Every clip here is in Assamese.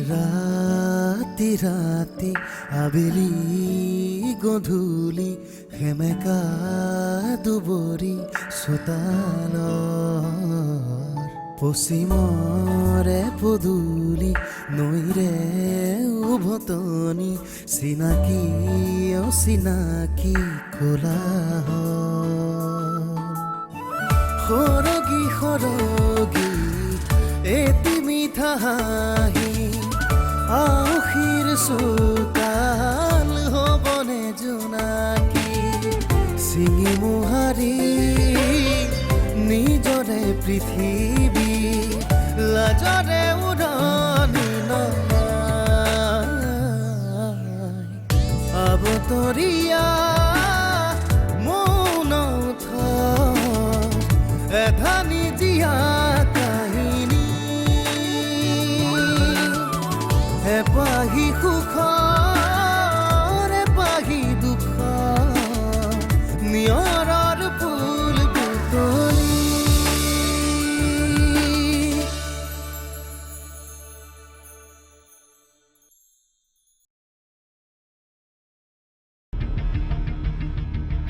ৰাতি ৰাতি আবেলি গধূলি সেমেকা দুবৰি চোতালৰ পশ্চিমৰে পদূলি নৈৰে উভতনি চিনাকি অচিনাকি কোলাহল সৰগী সৰগী এটি মিঠা হাঁহি আউসীৰ চোতাল হ'বনে জোনাকী চিঙি মোহাৰি নিজৰে পৃথিৱী লাজৰে উৰণি নমাই আবতৰীয়া মৌন এধানি জীয়া কাহিনী এপাহি সুখৰ এপাহি দুখৰ নিয়ৰৰ ফুল বুটলি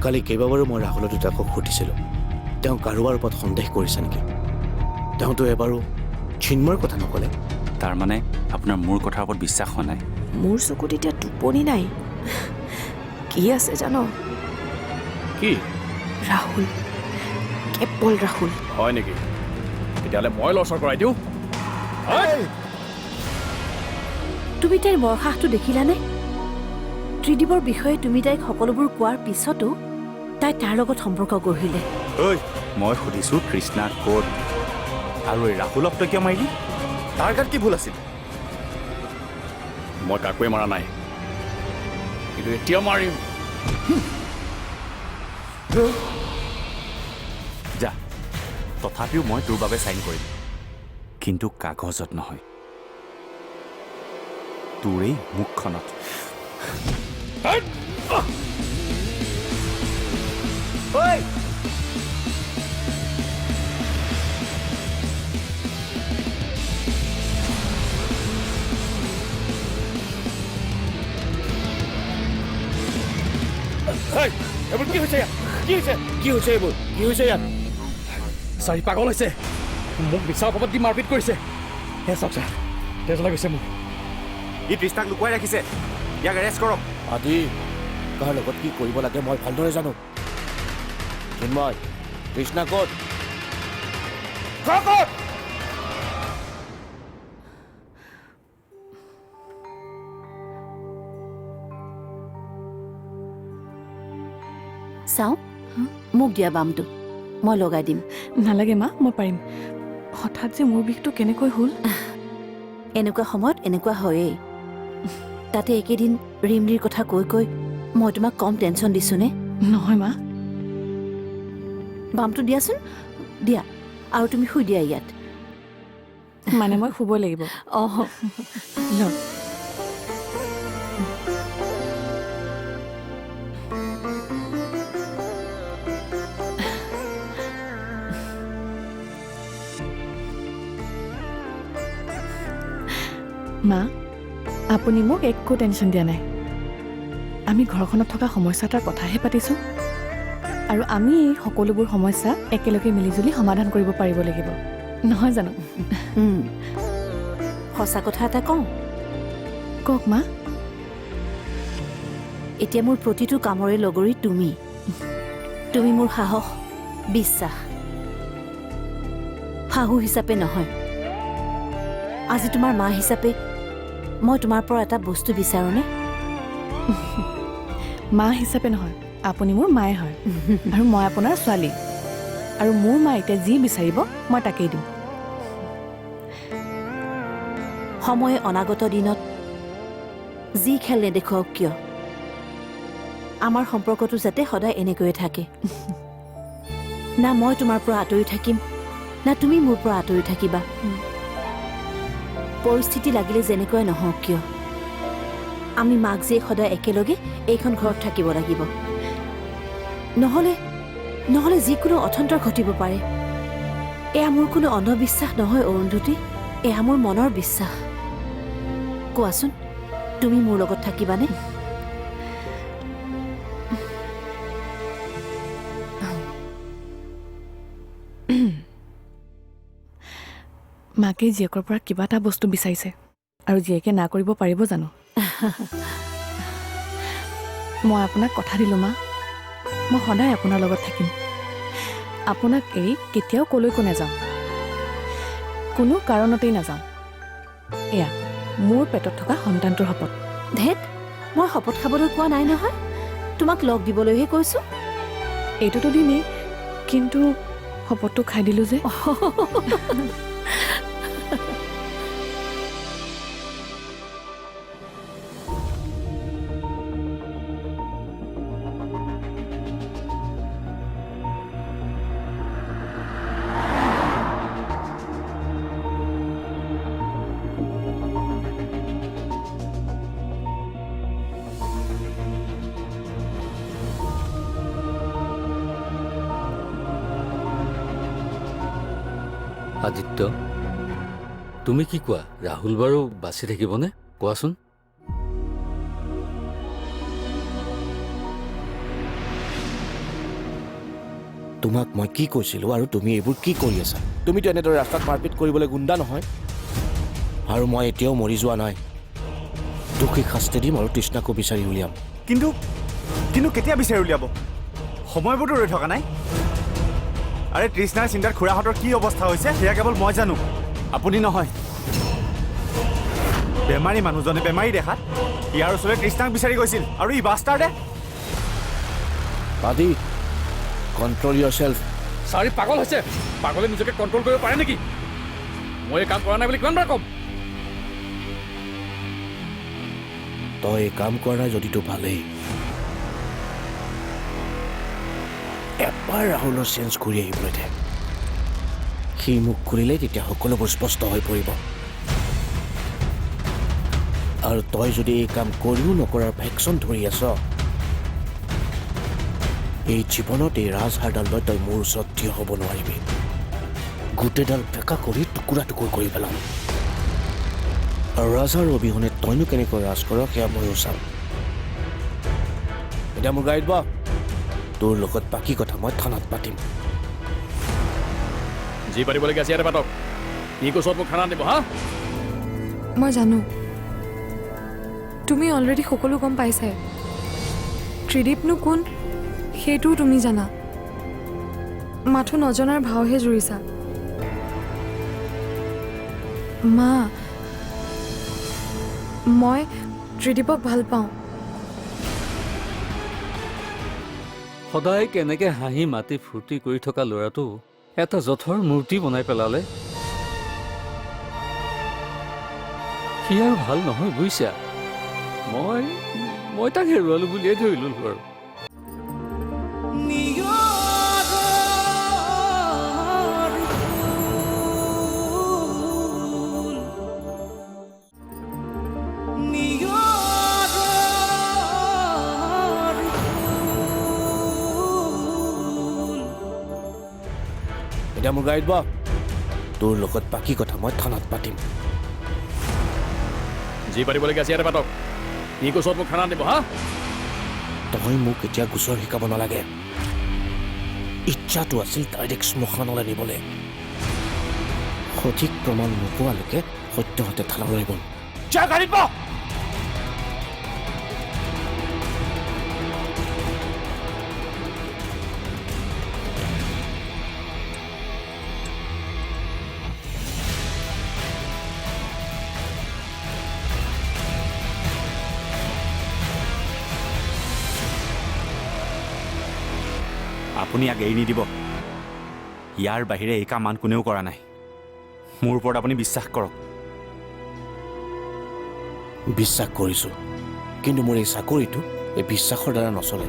কালি কেইবাবাৰো মই ৰাহুল দুটাকক সুধিছিলোঁ তেওঁ কাৰোবাৰ ওপৰত সন্দেহ কৰিছে নেকি তেওঁতো এবাৰো চিন্ময়ৰ কথা নক'লে তাৰমানে আপোনাৰ মোৰ কথাৰ ওপৰত বিশ্বাস হোৱা নাই মোৰ চকুত এতিয়া টোপনি নাই কি আছে জানো কি ৰাহুল কেৱল ৰাহুল হয় নেকি তেতিয়াহ'লে মই লৰচৰ কৰাই দিওঁ তুমি তাইৰ মৰসাহটো দেখিলানে ত্ৰিদীপৰ বিষয়ে তুমি তাইক সকলোবোৰ কোৱাৰ পিছতো তাই তাৰ লগত সম্পৰ্ক গঢ়িলে ঐ মই সুধিছোঁ কৃষ্ণা ক'ত আৰু এই ৰাহুলক তই কিয় মাৰিলি তাৰ গাত কি ভুল আছিল মই কাকোৱে মাৰা নাই কিন্তু এতিয়া মাৰিম যা তথাপিও মই তোৰ বাবে চাইন কৰিম কিন্তু কাগজত নহয় তোৰ এই মুখখনত এইবোৰ কি হৈছে ইয়াত কি হৈছে এইবোৰ কি হৈছে ইয়াত চাৰি পাগল হৈছে মোক মিছা অপবাদ দি মাৰপিট কৰিছে হে চাওক ছাৰ তেজ লাগিছে মোক ই কৃষ্ণাক লুকুৱাই ৰাখিছে ইয়াক এৰেষ্ট কৰক আদি কাৰ লগত কি কৰিব লাগে মই ভালদৰে জানো চিন্ময় কৃষ্ণা ক'ত চাওঁ মোক দিয়া বামটো মই লগাই দিম নালাগে মা মই পাৰিম হঠাৎ যে মোৰ বিষটো কেনেকৈ হ'ল এনেকুৱা সময়ত এনেকুৱা হয়েই তাতে একেদিন ৰিমলিৰ কথা কৈ কৈ মই তোমাক কম টেনশ্যন দিছোনে নহয় মা বামটো দিয়াচোন দিয়া আৰু তুমি শুই দিয়া ইয়াত মানে মই শুব লাগিব অঁ লওক মা আপুনি মোক একো টেনশ্যন দিয়া নাই আমি ঘৰখনত থকা সমস্যা এটাৰ কথাহে পাতিছোঁ আৰু আমি এই সকলোবোৰ সমস্যা একেলগে মিলিজুলি সমাধান কৰিব পাৰিব লাগিব নহয় জানো সঁচা কথা এটা কওঁ কওক মা এতিয়া মোৰ প্ৰতিটো কামৰে লগৰী তুমি মোৰ সাহস বিশ্বাস শাহু হিচাপে নহয় আজি তোমাৰ মা হিচাপে মই তোমাৰ পৰা এটা বস্তু বিচাৰোঁনে মা হিচাপে নহয় আপুনি মোৰ মায়ে হয় আৰু মই আপোনাৰ ছোৱালী আৰু মোৰ মা এতিয়া যি বিচাৰিব মই তাকেই দিম সময়ে অনাগত দিনত যি খেল নেদেখুৱাওক কিয় আমাৰ সম্পৰ্কটো যাতে সদায় এনেকৈয়ে থাকে না মই তোমাৰ পৰা আঁতৰি থাকিম না তুমি মোৰ পৰা আঁতৰি থাকিবা পৰিস্থিতি লাগিলে যেনেকৈ নহওক কিয় আমি মাক জীয়েক সদায় একেলগে এইখন ঘৰত থাকিব লাগিব নহ'লে নহ'লে যিকোনো অথন্তৰ ঘটিব পাৰে এয়া মোৰ কোনো অন্ধবিশ্বাস নহয় অৰুন্ধতী এয়া মোৰ মনৰ বিশ্বাস কোৱাচোন তুমি মোৰ লগত থাকিবানে? মাকে জীয়েকৰ পৰা কিবা এটা বস্তু বিচাৰিছে আৰু জীয়েকে না কৰিব পাৰিব জানো? মই আপোনাক কথা দিলোঁ মা, মই সদায় আপোনাৰ লগত থাকিম। আপোনাক এৰি কেতিয়াও কলৈকো নাযাওঁ, কোনো কাৰণতেই নাযাওঁ। এয়া মোৰ পেটত থকা সন্তানটোৰ শপত। ধেত, মই শপত খাবলৈ কোৱা নাই নহয়, তোমাক লগ দিবলৈহে কৈছোঁ। এইটোতো দিমেই, কিন্তু শপতটো খাই দিলোঁ যে। আদিত্য, তুমি কি কোৱা? ৰাহুল বাৰু বাচি থাকিবনে? কোৱাচোন। তোমাক মই কি কৈছিলোঁ আৰু তুমি এইবোৰ কি কৰি আছা? তুমিতো এনেদৰে ৰাস্তাত মাৰপিট কৰিবলৈ গুণ্ডা নহয়। আৰু মই এতিয়াও মৰি যোৱা নাই। দোষীক শাস্তি দিম আৰু তৃষ্ণাকো বিচাৰি উলিয়াম। কিন্তু কেতিয়া বিচাৰি উলিয়াব? সময়বোৰতো ৰৈ থকা নাই। আৰে তৃষ্ণাৰ চিন্তাত খুৰাহঁতৰ কি অৱস্থা হৈছে সেয়া কেৱল মই জানো, আপুনি নহয়। বেমাৰী মানুহজনে বেমাৰী দেখাত ইয়াৰ ওচৰলৈ তৃষ্ণাক বিচাৰি গৈছিল আৰু ই বাষ্টাৰ্ডে। আদি, কণ্ট্ৰল ইয়ৰ চেল্ফ। চাৰি পাগল হৈছে। পাগলে নিজকে কণ্ট্ৰল কৰিব পাৰে নেকি? মই এই কাম কৰা নাই বুলি কিমানবাৰ ক'ম? তই এই কাম কৰা নাই যদিতো ভালেই। এবাৰ ৰাহুলৰ চেঞ্জ কৰি আহিবলৈ দে। সি মোক খুলিলে তেতিয়া সকলোবোৰ স্পষ্ট হৈ পৰিব। আৰু তই যদি এই কাম কৰিও নকৰাৰ ভেকচন ধৰি আছ, এই জীৱনত এই ৰাজহাড়ডাল লৈ তই মোৰ ওচৰত থিয় হ'ব নোৱাৰিবি। গোটেইডাল বেকা কৰি টুকুৰা টুকুৰ কৰি পেলাম। আৰু ৰাজাৰ অবিহনে তইনো কেনেকৈ ৰাজ কৰ সেয়া ময়ো চাম। এতিয়া মোৰ গাড়ীত বহ। তোৰ লগত বাকী কথা মই থানাত পাতিম। যি পাৰিবলগীয়া আছে ইয়াতে পাতক। ই কোচত মোক খানা দিব। হা, মই জানো তুমি অলৰেডি সকলো গম পাইছাই। ত্ৰিদীপনো কোন সেইটোও তুমি জানা। মাথো নজনাৰ ভাওহে জুৰিছা। মা, মই ত্ৰিদীপক ভাল পাওঁ। সদায় কেনেকে হাঁহি মাতি ফূৰ্তি কৰি থকা ল'ৰাটো এটা জঠৰ মূৰ্তি বনাই পেলালে। সি আৰু ভাল নহয় বুজিছা। মই তাক হেৰুৱালো বুলিয়ে ধৰিলোঁ বাৰু। এতিয়া মোৰ গাড়ীত বহ। তোৰ লগত বাকী কথা মই থানাত পাতিম। যি পাৰিবলগীয়া আছে ইয়াতে পাতক। ই কোচত মোক খানা দিব। হা, তই মোক এতিয়া গোচৰ শিকাব নালাগে। ইচ্ছাটো আছিল ডাইৰেক্ট শ্মশানলৈ নিবলৈ। সঠিক প্ৰমাণ নোপোৱালৈকে সত্যহতে থানালৈ গ'ল। যা গাড়ীত বহ। আপুনি ইয়াক এৰি নিদিব। ইয়াৰ বাহিৰে এই কাম আন কোনেও কৰা নাই। মোৰ ওপৰত আপুনি বিশ্বাস কৰক। বিশ্বাস কৰিছোঁ, কিন্তু মোৰ এই চাকৰিটো এই বিশ্বাসৰ দ্বাৰা নচলে।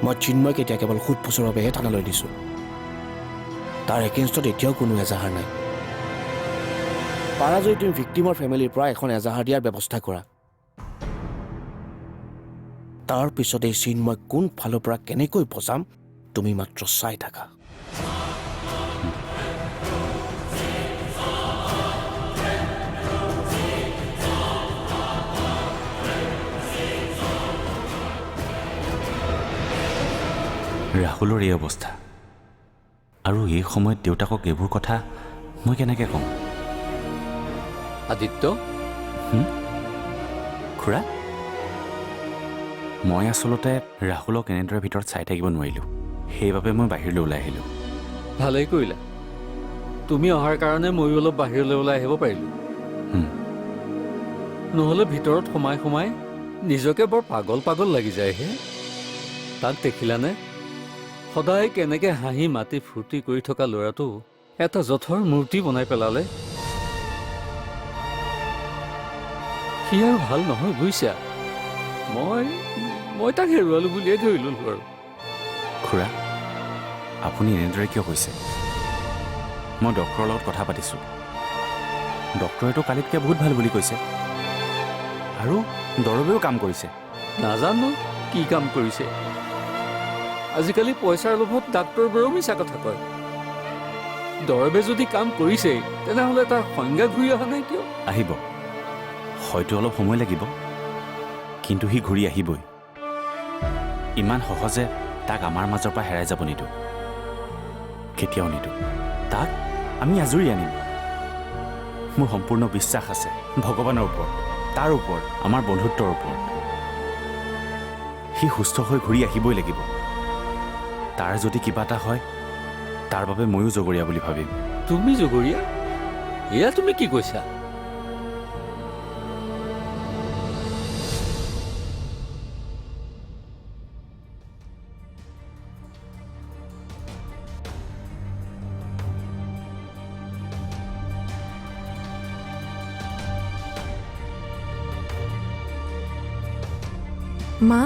মই চিন্ময়ক এতিয়া কেৱল সুদ বছৰৰ বাবেহে থানালৈ দিছোঁ। তাৰ এগেইনষ্টত এতিয়াও কোনো এজাহাৰ নাই। পাৰা যদি তুমি ভিক্টিমৰ ফেমিলিৰ পৰা এখন এজাহাৰ দিয়াৰ ব্যৱস্থা কৰা। তাৰ পিছত এই চিন্ময় কোন ফালৰ পৰা কেনেকৈ বচাম তুমি মাত্ৰ চাই থাকা। ৰাহুলৰ এই অৱস্থা আৰু এই সময়ত দেউতাকক এইবোৰ কথা মই কেনেকৈ ক'ম? আদিত্য, খুৰা, মই আচলতে ৰাহুলক এনেদৰে ভিতৰত চাই থাকিব নোৱাৰিলোঁ। সেইবাবে মই বাহিৰলৈ ওলাই আহিলোঁ। ভালেই কৰিলা। তুমি অহাৰ কাৰণে ময়ো অলপ বাহিৰলৈ ওলাই আহিব পাৰিলোঁ। নহ'লে ভিতৰত সোমাই সোমাই নিজকে বৰ পাগল পাগল লাগি যায়হে। তাক দেখিলানে? সদায় কেনেকৈ হাঁহি মাতি ফূৰ্তি কৰি থকা ল'ৰাটো এটা জঠৰ মূৰ্তি বনাই পেলালে। সি আৰু ভাল নহয় বুজিছা। মই তাক হেৰুৱালোঁ বুলিয়ে ধৰি ল'লোঁ আৰু। খুৰা, আপুনি এনেদৰে কিয় কৈছে? মই ডক্টৰৰ লগত কথা পাতিছোঁ। ডক্টৰেতো কালিতকৈ বহুত ভাল বুলি কৈছে আৰু দৰৱেও কাম কৰিছে। নাজানো কি কাম কৰিছে। আজিকালি পইচাৰ লোভত ডাক্তৰবোৰেও মিছা কথা কয়। দৰৱে যদি কাম কৰিছেই তেনেহ'লে তাৰ সংজ্ঞা ঘূৰি অহা নাই কিয়? আহিব, হয়তো অলপ সময় লাগিব, কিন্তু সি ঘূৰি আহিবই। ইমান সহজে তাক আমাৰ মাজৰ পৰা হেৰাই যাব নিদিওঁ, কেতিয়াও নিদিওঁ। তাক আমি আজৰি আনিম। মোৰ সম্পূৰ্ণ বিশ্বাস আছে ভগৱানৰ ওপৰত, তাৰ ওপৰত, আমাৰ বন্ধুত্বৰ ওপৰত। সি সুস্থ হৈ ঘূৰি আহিবই লাগিব। তাৰ যদি কিবা এটা হয় তাৰ বাবে ময়ো জগৰীয়া বুলি ভাবিম। তুমি জগৰীয়া? এয়া তুমি কি কৈছা? মা,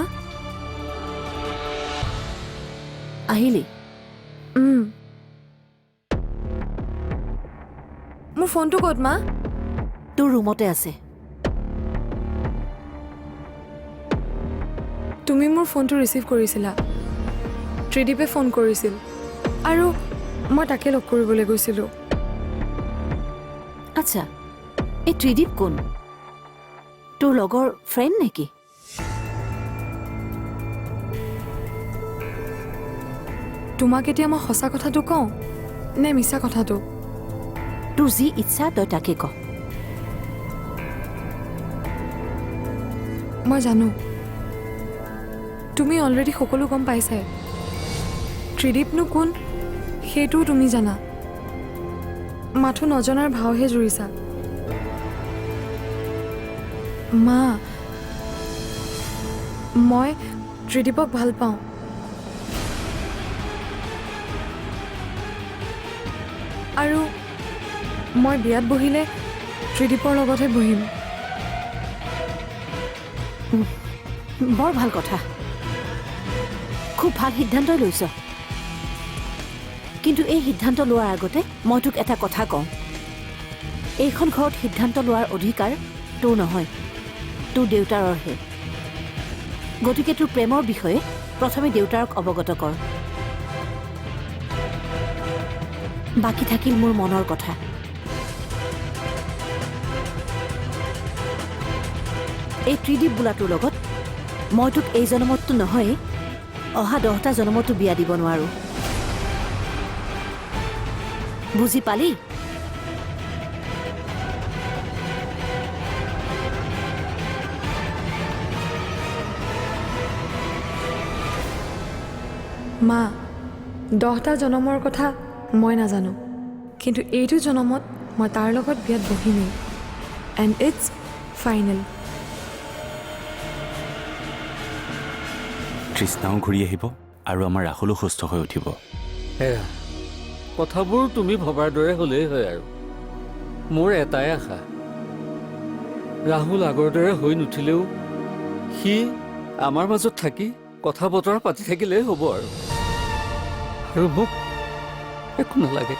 আহিলি? মোৰ ফোনটো ক'ত মা? তোৰ ৰুমতে আছে। তুমি মোৰ ফোনটো ৰিচিভ কৰিছিলা। ত্ৰিদীপে ফোন কৰিছিল আৰু মই তাকে লগ কৰিবলৈ গৈছিলোঁ। আচ্ছা, এই ত্ৰিদীপ কোন? তোৰ লগৰ ফ্ৰেণ্ড নেকি? তোমাক এতিয়া মই সঁচা কথাটো কওঁ নে মিছা কথাটো? তোৰ যি ইচ্ছা তই তাকে ক। মই জানো তুমি অলৰেডি সকলো গম পাইছাই। ত্ৰিদীপনো কোন সেইটোও তুমি জানা। মাথো নজনাৰ ভাওহে জুৰিছা। মা, মই ত্ৰিদীপক ভাল পাওঁ। আৰু মই বিয়াত বহিলে ত্ৰিদীপৰ লগতহে বহিম। বৰ ভাল কথা, খুব ভাল সিদ্ধান্তই লৈছ। কিন্তু এই সিদ্ধান্ত লোৱাৰ আগতে মই তোক এটা কথা কওঁ। এইখন ঘৰত সিদ্ধান্ত লোৱাৰ অধিকাৰ তোৰ নহয়, তোৰ দেউতাৰৰহে। গতিকে তোৰ প্ৰেমৰ বিষয়ে প্ৰথমে দেউতাৰক অৱগত কৰ। বাকী থাকিল মোৰ মনৰ কথা। এই ত্ৰিদীপ বোলাটোৰ লগত মই তোক এই জনমতটো নহয়, অহা 10টা জনমতো বিয়া দিব নোৱাৰো। বুজি পালি? মা, 10টা জনমৰ কথা মই নাজানো, কিন্তু এইটো জনমত মই তাৰ লগত বিয়াত বহিমেই। And it's final. তৃষ্ণাও ঘূৰি আহিব আৰু আমাৰ ৰাহুলো সুস্থ হৈ উঠিব। হেৰা, কথাবোৰ তুমি ভবাৰ দৰে হ'লেই হয় আৰু। মোৰ এটাই আশা, ৰাহুল আগৰ দৰে হৈ নুঠিলেও সি আমাৰ মাজত থাকি কথা বতৰা পাতি থাকিলেই হ'ব আৰু মোক একো নালাগে।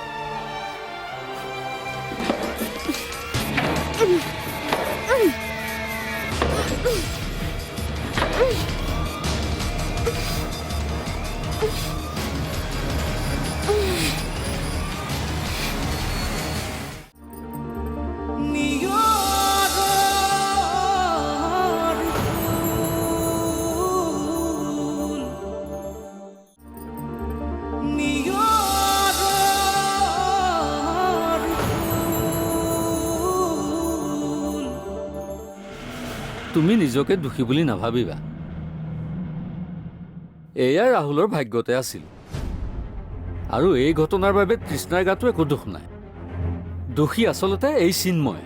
তুমি নিজকে দোষী বুলি নাভাবিবা। এয়া ৰাহুলৰ ভাগ্যতে আছিল, আৰু এই ঘটনাৰ বাবে তৃষ্ণাৰ গাতো একো দোষ নাই। দোষী আচলতে এই চিন্ময়।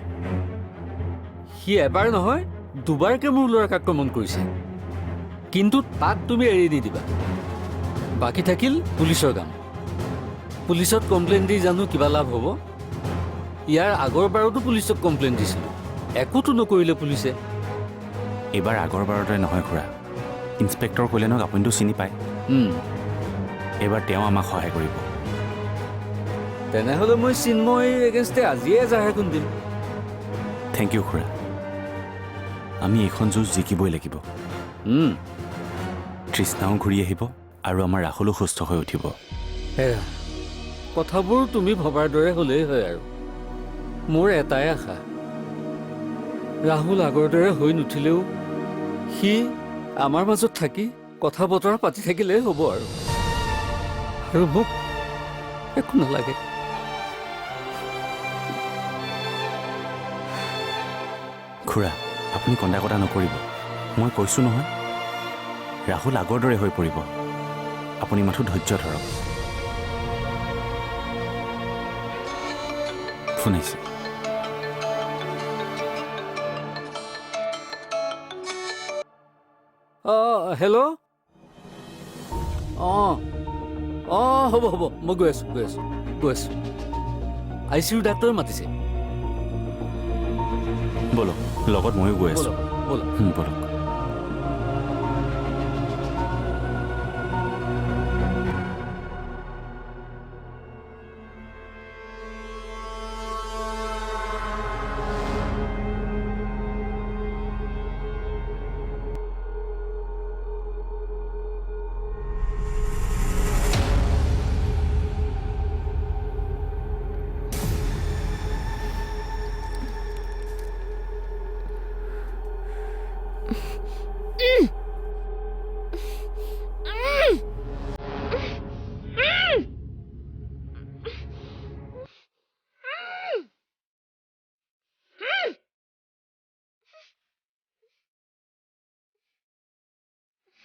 সি এবাৰ নহয় দুবাৰকৈ মোৰ ল'ৰাক আক্ৰমণ কৰিছে, কিন্তু তাক তুমি এৰি নিদিবা। বাকী থাকিল পুলিচৰ কাম। পুলিচত কমপ্লেইন দি জানো কিবা লাভ হ'ব? ইয়াৰ আগৰবাৰতো পুলিচক কমপ্লেইন দিছিলোঁ, একোতো নকৰিলে পুলিচে। এইবাৰ আগৰবাৰৰ দৰে নহয় খুৰা। ইন্সপেক্টৰ কল্যাণক আপুনিতো চিনি পায়। এইবাৰ তেওঁ আমাক সহায় কৰিব। তেনেহ'লে মই চিন্ময় এগেইনষ্টে আজিয়ে এজাহাৰখন দিম। থেংক ইউ খুৰা। আমি এইখন যুঁজ জিকিবই লাগিব। তৃষ্ণাও ঘূৰি আহিব আৰু আমাৰ ৰাহুলো সুস্থ হৈ উঠিব। হেৰা, কথাবোৰ তুমি ভবাৰ দৰে হ'লেই হয় আৰু। মোৰ এটাই আশা, ৰাহুল আগৰ দৰে হৈ নুঠিলেও সি আমাৰ মাজত থাকি কথা বতৰা পাতি থাকিলেই হ'ব আৰু মোক একো নালাগে। খুৰা, আপুনি কন্দা কটা নকৰিব। মই কৈছোঁ নহয়, ৰাহুল আগৰ দৰে হৈ পৰিব। আপুনি মাথো ধৈৰ্য ধৰক। ফোন আহিছে। হেল্ল'। হ'ব মই গৈ আছোঁ ICU ডাক্তৰে মাতিছে। বলক, লগত ময়ো গৈ আছোঁ। বলক। বলক।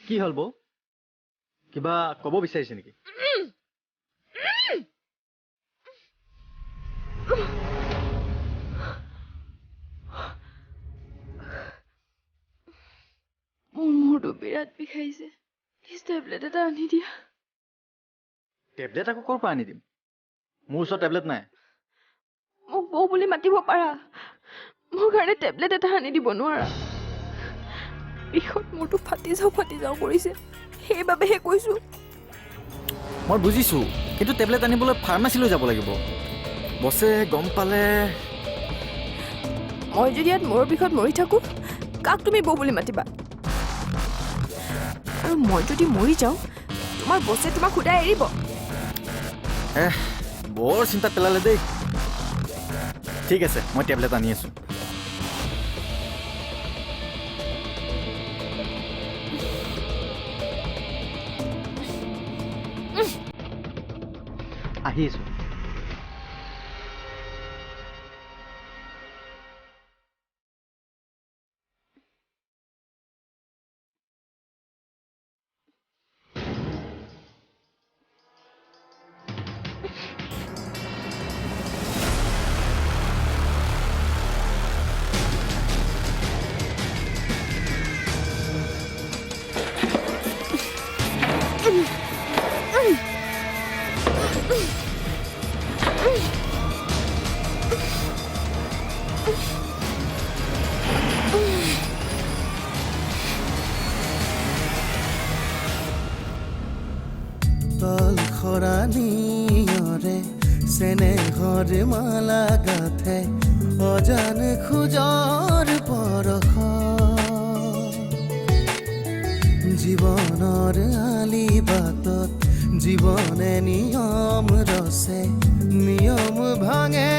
কি হ'ল বৌ? কিবা ক'ব বিচাৰিছে নেকি? মোৰ মূৰটো বিৰাট বিষাইছে। প্লিজ টেবলেট এটা আনি দিয়া। টেবলেট আকৌ ক'ৰ পৰা আনি দিম? মোৰ ওচৰত টেবলেট নাই। মোক বৌ বুলি মাতিব পাৰা, মোৰ কাৰণে টেবলেট এটা আনি দিব নোৱাৰা? বিষত মূৰটো ফাটি যাওঁ কৰিছে, সেইবাবেহে কৈছোঁ। মই বুজিছোঁ, কিন্তু টেবলেট আনিবলৈ ফাৰ্মাচীলৈ যাব লাগিব। বছে গম পালে। মই যদি ইয়াত মূৰৰ বিষত মৰি থাকোঁ, কাক তুমি বৌ বুলি মাতিবা? আৰু মই যদি মৰি যাওঁ, তোমাৰ বছে তোমাক সুদাই এৰিব। বৰ চিন্তাত পেলালে দেই। ঠিক আছে, মই টেবলেট আনি আছোঁ। আহি আছোঁ। তল খৰা নিয়ৰে চেনেহৰ মালা গাথে অজান খোজৰ পৰশ জীৱনৰ আলি বাটত জীৱনে নিয়ম ৰচে নিয়ম ভাঙে